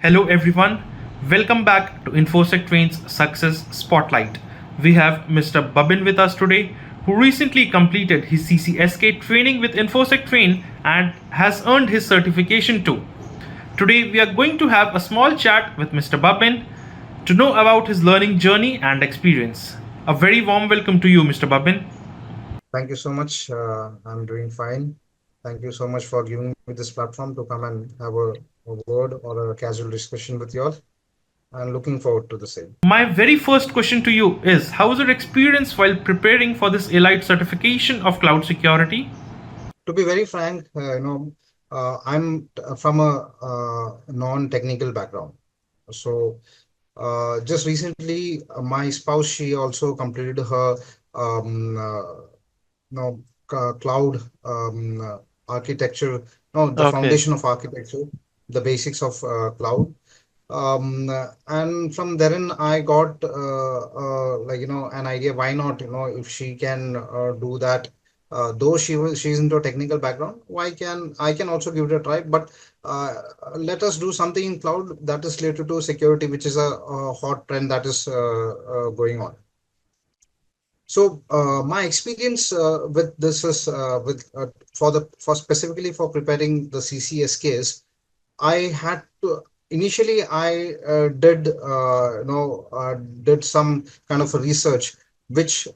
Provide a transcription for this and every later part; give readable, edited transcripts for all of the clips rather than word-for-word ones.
Hello everyone, welcome back to Infosec Train's Success Spotlight. We have Mr. Babin with us today, who recently completed his CCSK training with Infosec Train and has earned his certification too. Today we are going to have a small chat with Mr. Babin to know about his learning journey and experience. A very warm welcome to you, Mr. Babin. Thank you so much. I'm doing fine. Thank you so much for giving me this platform to come and have a word or a casual discussion with you all. I'm looking forward to the same. My very first question to you is: how was your experience while preparing for this elite certification of cloud security? To be very frank, I'm from a non-technical background. So just recently, my spouse, she also completed her um, uh, cloud architecture, no, the Okay. foundation of architecture, the basics of cloud. And from therein I got an idea, why not, if she can do that, though she's into a technical background, why can I can also give it a try. But uh, let us do something in cloud that is related to security, which is a hot trend that is going on. So my experience with this is with for specifically for preparing the CCSKs, I had to initially I did some kind of a research which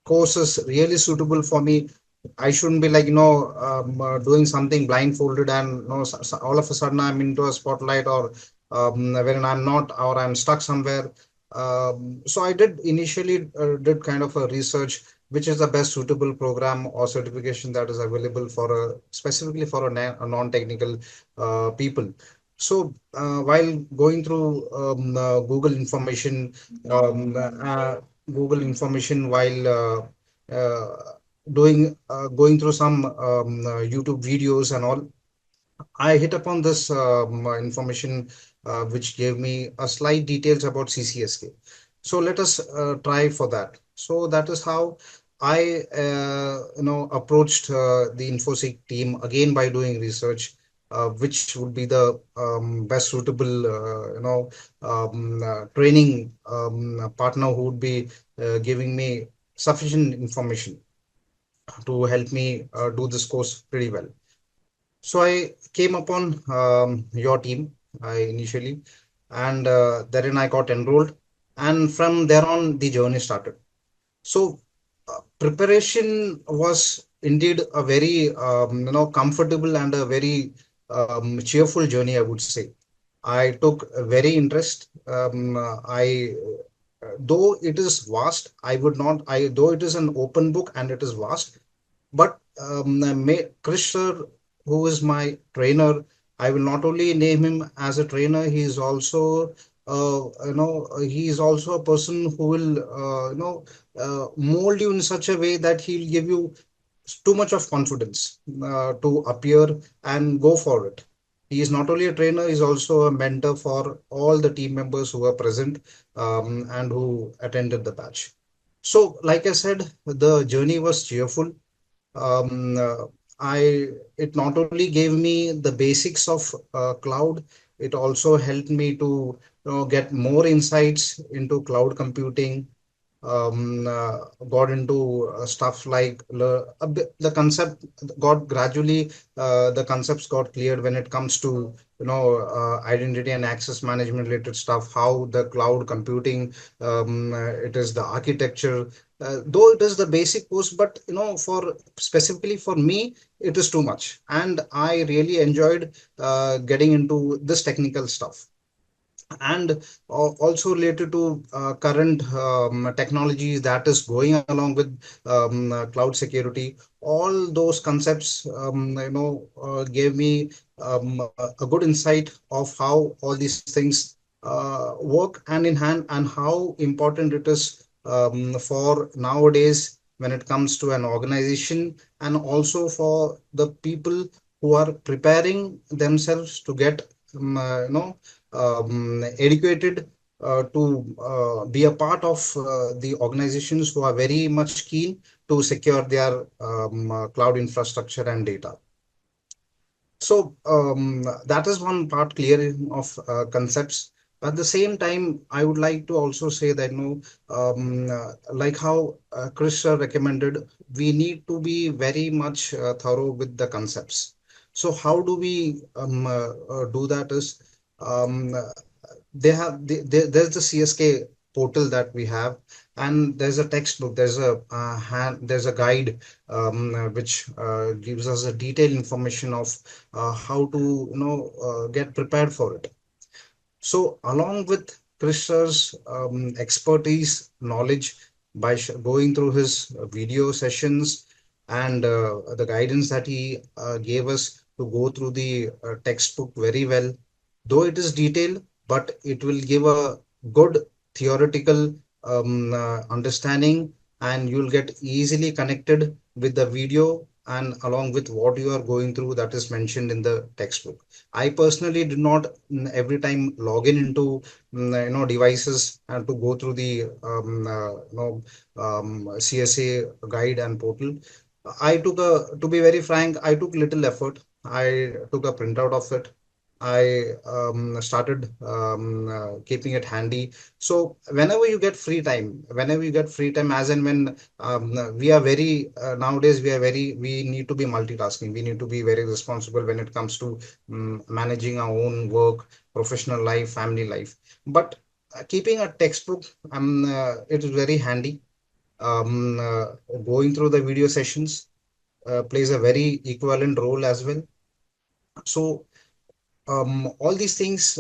course is really suitable for me. I shouldn't be doing something blindfolded and all of a sudden I'm into a spotlight or when I'm not or I'm stuck somewhere. So I did initially did kind of a research which is the best suitable program or certification that is available for a specifically for a non-technical people. So while going through um, uh, Google information while uh, doing going through some YouTube videos and all, I hit upon this information which gave me a slight details about CCSK. So let us try for that. So that is how I approached the Infosec team again by doing research, which would be the best suitable training partner who would be giving me sufficient information to help me do this course pretty well. So I came upon your team I initially, and therein I got enrolled, and from there on the journey started. So preparation was indeed a very comfortable and a very cheerful journey, I would say. I took a very interest. I Though it is vast, I would not. I though it is an open book and it is vast, but Krish sir, who is my trainer, I will not only name him as a trainer, he is also, he is also a person who will, mold you in such a way that he'll give you too much of confidence to appear and go for it. He is not only a trainer, he's also a mentor for all the team members who are present and who attended the batch. So, like I said, the journey was cheerful. um, uh, I It not only gave me the basics of cloud, it also helped me to get more insights into cloud computing. Got into stuff like the concept got gradually the concepts got cleared when it comes to identity and access management related stuff, how the cloud computing it is the architecture, though it is the basic course, but for specifically for me it is too much, and I really enjoyed getting into this technical stuff. And also related to current technologies that is going along with cloud security, all those concepts gave me a good insight of how all these things work hand in hand and how important it is for nowadays when it comes to an organization, and also for the people who are preparing themselves to get educated to be a part of the organizations who are very much keen to secure their cloud infrastructure and data. So that is one part clear of concepts. At the same time, I would like to also say that like how Chris sir recommended, we need to be very much thorough with the concepts. So how do we do that is there's the CSK portal that we have, and there's a textbook, there's a guide which gives us a detailed information of how to get prepared for it. So, along with Krishna's expertise, knowledge, by going through his video sessions and the guidance that he gave us to go through the textbook very well, though it is detailed, but it will give a good theoretical understanding, and you'll get easily connected with the video and along with what you are going through that is mentioned in the textbook. I personally do not every time log in into devices and to go through the CSA guide and portal. To be very frank, I took little effort. I took a printout of it. I started keeping it handy. So whenever you get free time, as and when we are very nowadays we need to be multitasking. We need to be very responsible when it comes to managing our own work, professional life, family life. But keeping a textbook, it is very handy. Um, uh, Going through the video sessions plays a very equivalent role as well. So all these things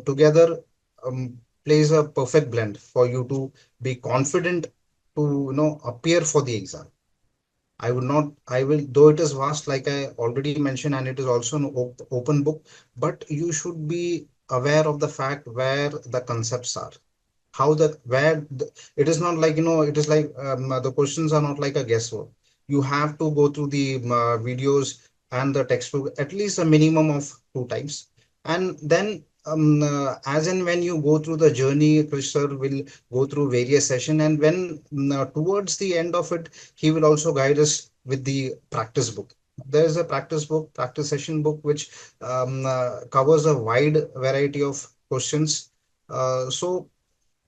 together um, plays a perfect blend for you to be confident to appear for the exam. I would not, I will, though it is vast, like I already mentioned, and it is also an open book, but you should be aware of the fact where the concepts are, how the where the, it is not like it is like the questions are not like a guesswork. You have to go through the videos and the textbook at least a minimum of 2 times, and then as and when you go through the journey, Krish sir will go through various session, and when towards the end of it, he will also guide us with the practice book. There is a practice book, practice session book, which covers a wide variety of questions. So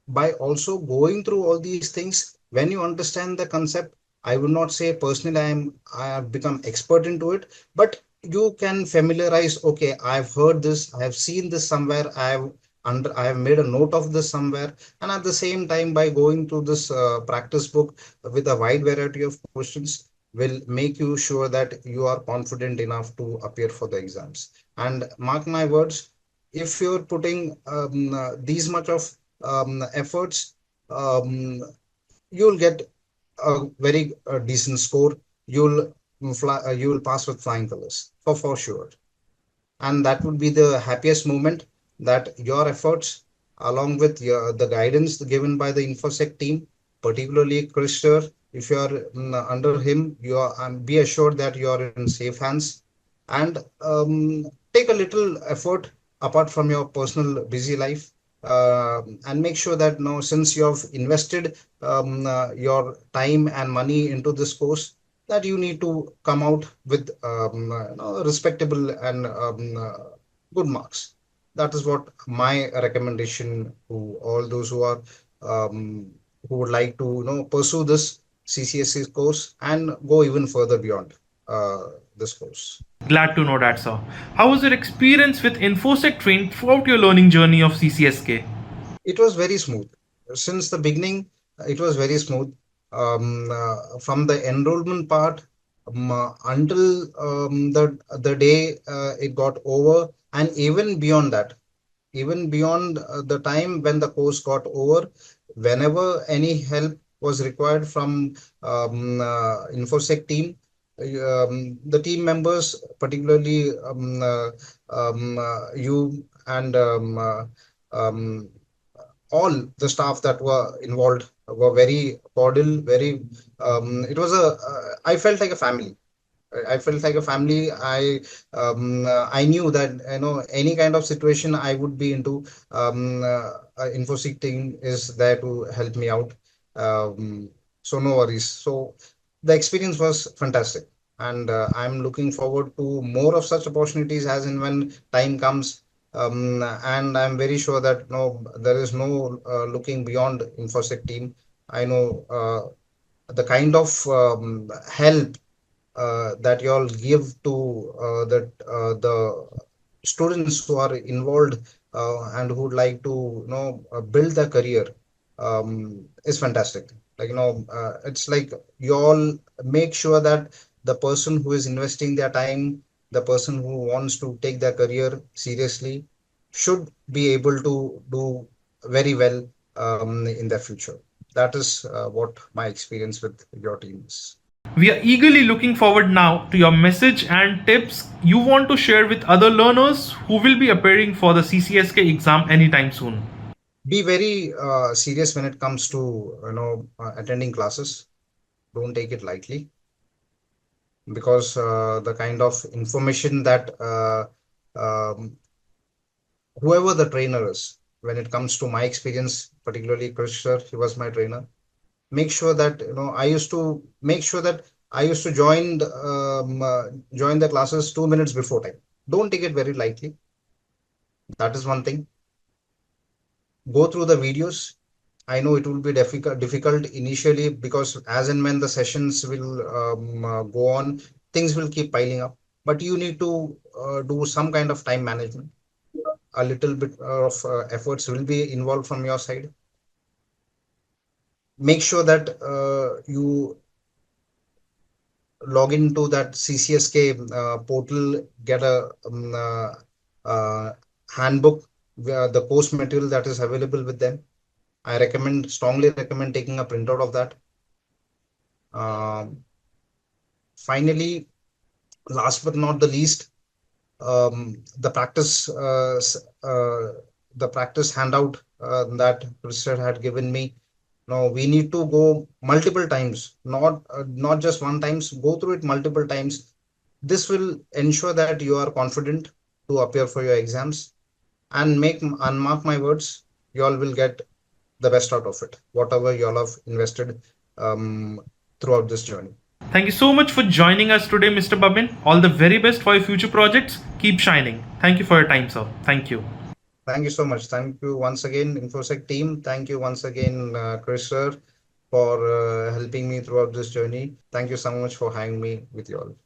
by also going through all these things, when you understand the concept, I would not say personally I have become expert into it, but you can familiarize. Okay, I've heard this, I have seen this somewhere, I have made a note of this somewhere. And at the same time, by going through this practice book with a wide variety of questions, will make you sure that you are confident enough to appear for the exams. And mark my words, if you're putting these much of efforts, um, you'll get a very decent score. You will pass with flying colors for sure. And that would be the happiest moment, that your efforts, along with the guidance given by the infosec team, particularly Krister, if you are under him, you are, be assured that you are in safe hands. And take a little effort apart from your personal busy life, and make sure that now, since you have invested your time and money into this course, that you need to come out with respectable and good marks. That is what my recommendation to all those um, who would like to pursue this CCSC course and go even further beyond uh, this course. Glad to know that, sir. How was your experience with Infosec Train throughout your learning journey of CCSK? It was very smooth since the beginning. It was very smooth from the enrollment part until the day it got over, and even beyond that, even beyond the time when the course got over, whenever any help was required from infosec team, the team members, particularly you and um, all the staff that were involved, were very cordial, very it was a I felt like a family. I felt like a family. I knew that any kind of situation I would be into, Infosec team is there to help me out. Um, so no worries. So the experience was fantastic. and I'm looking forward to more of such opportunities as and when time comes. And I'm very sure that no, there is no looking beyond Infosec team. I know the kind of help that you all give to the students who are involved and who would like to build their career is fantastic. Like it's like you all make sure that the person who is investing their time, the person who wants to take their career seriously, should be able to do very well in their future. That is what my experience with your team is. We are eagerly looking forward now to your message and tips you want to share with other learners who will be appearing for the CCSK exam anytime soon. Be very serious when it comes to attending classes. Don't take it lightly, because the kind of information that whoever the trainer is, when it comes to my experience, particularly Chris sir, he was my trainer. Make sure that I used to make sure that I used to join the classes 2 minutes before time. Don't take it very lightly. That is one thing. Go through the videos. I know it will be difficult initially, because as and when the sessions will go on, things will keep piling up. But you need to do some kind of time management. A little bit of efforts will be involved from your side. Make sure that you log into that CCSK portal, get a handbook, the course material that is available with them. I strongly recommend taking a printout of that. Um, Finally, last but not the least, the practice handout that Krista had given me. Now we need to go multiple times, not just one times. Go through it multiple times. This will ensure that you are confident to appear for your exams, and mark my words, you all will get the best out of it, whatever you all have invested um, throughout this journey. Thank you so much for joining us today, Mr. Babin. All the very best for your future projects. Keep shining. Thank you for your time, sir. Thank you. Thank you so much. Thank you once again, Infosec team. Thank you once again, Chris sir, for helping me throughout this journey. Thank you so much for having me with you all.